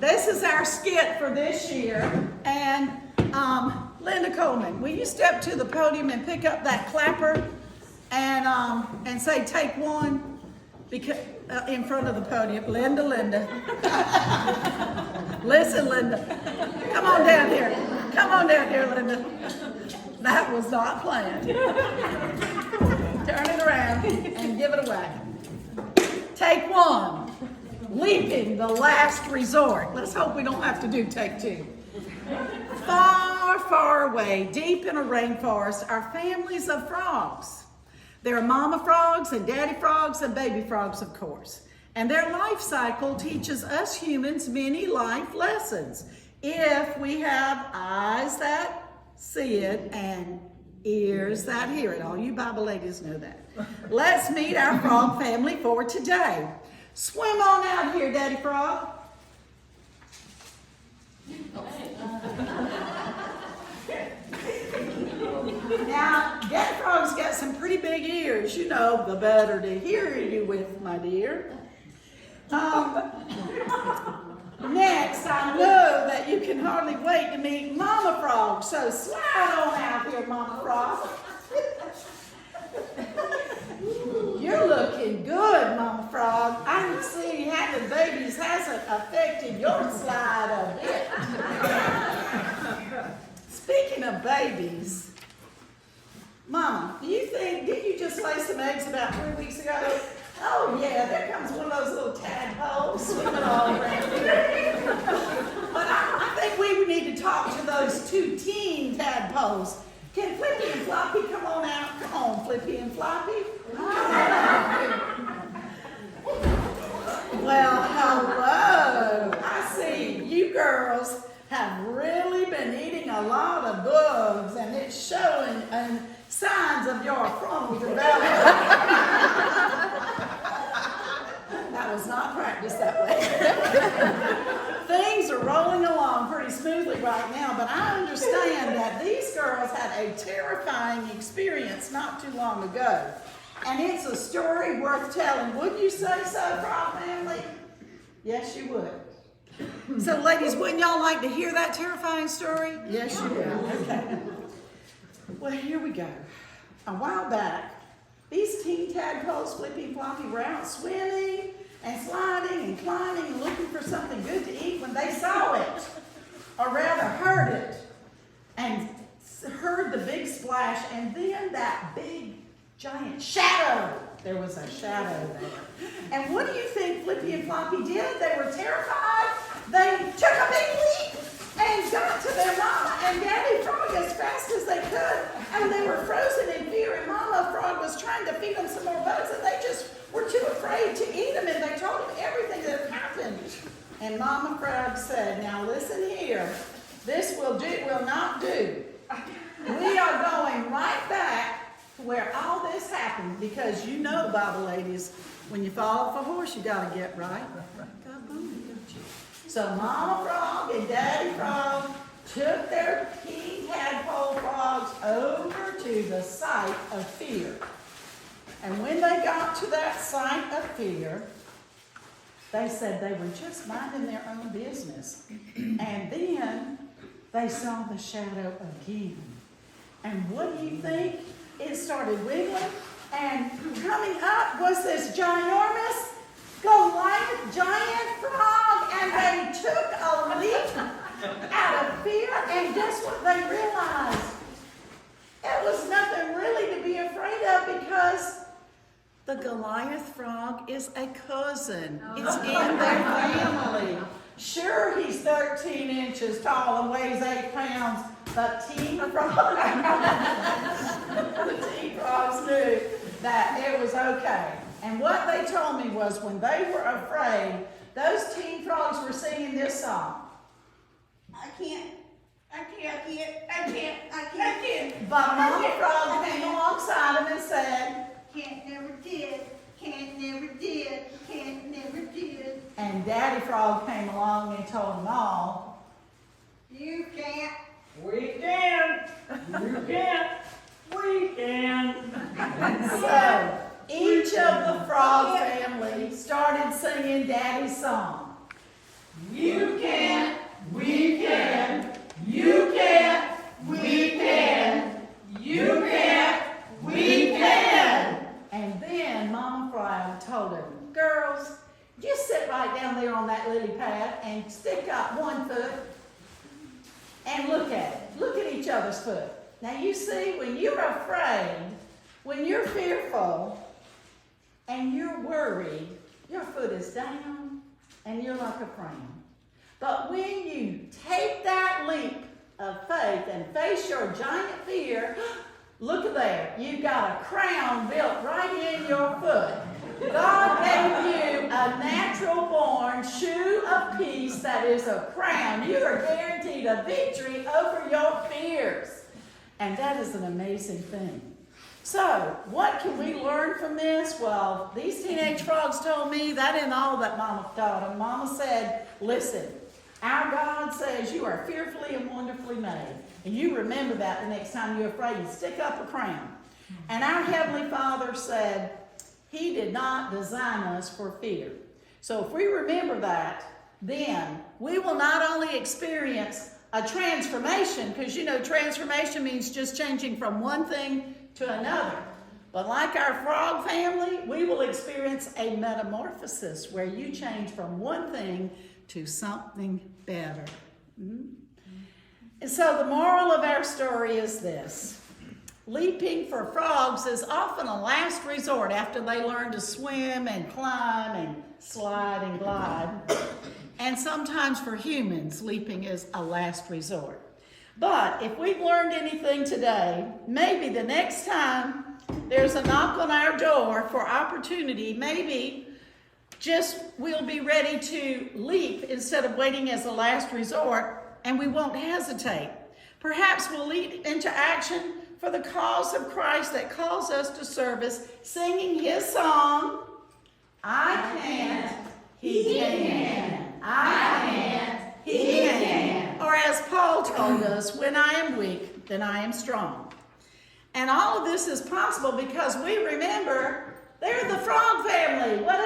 This is our skit for this year. And Linda Coleman, will you step to the podium and pick up that clapper and say take one? Because in front of the podium. Linda. Listen, Linda. Come on down here. Come on down here, Linda. That was not planned. Turn it around and give it away. Take one. Leaping the last resort. Let's hope we don't have to do take two. Far, far away, deep in a rainforest, are families of frogs. There are mama frogs and daddy frogs and baby frogs, of course. And their life cycle teaches us humans many life lessons. If we have eyes that see it and ears that hear it. All you Bible ladies know that. Let's meet our frog family for today. Swim on out here, Daddy Frog. Now, Daddy Frog's got some pretty big ears. You know, the better to hear you with, my dear. Next, I know that you can hardly wait to meet Mama Frog, so slide on out here, Mama Frog. You're looking good, Mama Frog. I can see having babies hasn't affected your slide a bit. Speaking of babies, Mama, did you just lay some eggs about 3 weeks ago? Oh yeah, there comes one of those little tadpoles swimming all around here. But I think we need to talk to those two teen tadpoles. Can Flippy and Floppy come on out? Come on, Flippy and Floppy. Come on out here. Well, hello. I see you girls have really been eating a lot of bugs, and it's showing signs of your frontal development. That was not practiced that way. Things are rolling along pretty smoothly right now, but I understand that these girls had a terrifying experience not too long ago. And it's a story worth telling. Wouldn't you say so, Frog Family? Yes, you would. So, ladies, wouldn't y'all like to hear that terrifying story? Yes, you would. Okay. Well, here we go. A while back, these teen tadpoles, Flippy and Floppy, were out swimming and sliding and climbing and looking for something good to eat when they saw it, or rather heard it, and heard the big splash, and then that big giant shadow. There was a shadow there. And what do you think Flippy and Floppy did? They were terrified. They took a big leap and got to their mama and Daddy Frog as fast as they could. And they were frozen in fear, and Mama Frog was trying to feed them some more bugs, and they just were too afraid to eat them, and they told them everything that had happened. And Mama Frog said, now listen here, this will not do. We are going right back to where all this happened, because you know, Bible ladies, when you fall off a horse, you got to get right. God bless you, don't you? So Mama Frog and Daddy Frog took their teen tadpole frogs over to the site of fear. And when they got to that site of fear, they said they were just minding their own business. And then they saw the shadow again. And what do you think? It started wiggling, and coming up was this ginormous Goliath giant frog, and they took a leap out of fear, and guess what they realized? It was nothing really to be afraid of, because the Goliath frog is a cousin. It's in their family. Sure, he's 13 inches tall and weighs 8 pounds, but teen frogs, the teen frogs knew that it was okay. And what they told me was when they were afraid, those teen frogs were singing this song. I can't. But Mama Frog came alongside him and said, can't, never did. And Daddy Frog came along and told them all, you can't. We can. You can't. We can. So each of the frog family started singing Daddy's song. You can. right down there on that lily pad and stick up one foot and look at it. Look at each other's foot. Now you see, when you're afraid, when you're fearful, and you're worried, your foot is down and you're like a crown. But when you take that leap of faith and face your giant fear, look at there, you've got a crown built right in your foot. God gave you a natural-born shoe of peace that is a crown. You are guaranteed a victory over your fears. And that is an amazing thing. So, what can we learn from this? Well, these teenage frogs told me that isn't all that Mama taught them. Mama said, listen, our God says you are fearfully and wonderfully made. And you remember that the next time you're afraid, you stick up a crown. And our Heavenly Father said He did not design us for fear. So if we remember that, then we will not only experience a transformation, because you know transformation means just changing from one thing to another. But like our frog family, we will experience a metamorphosis where you change from one thing to something better. Mm-hmm. And so the moral of our story is this. Leaping for frogs is often a last resort after they learn to swim and climb and slide and glide. And sometimes for humans, leaping is a last resort. But if we've learned anything today, maybe the next time there's a knock on our door for opportunity, maybe just we'll be ready to leap instead of waiting as a last resort, and we won't hesitate. Perhaps we'll leap into action for the cause of Christ that calls us to service, singing His song, I can't, He can. I can't, He can. Or as Paul told us, when I am weak, then I am strong. And all of this is possible because we remember they're the frog family. What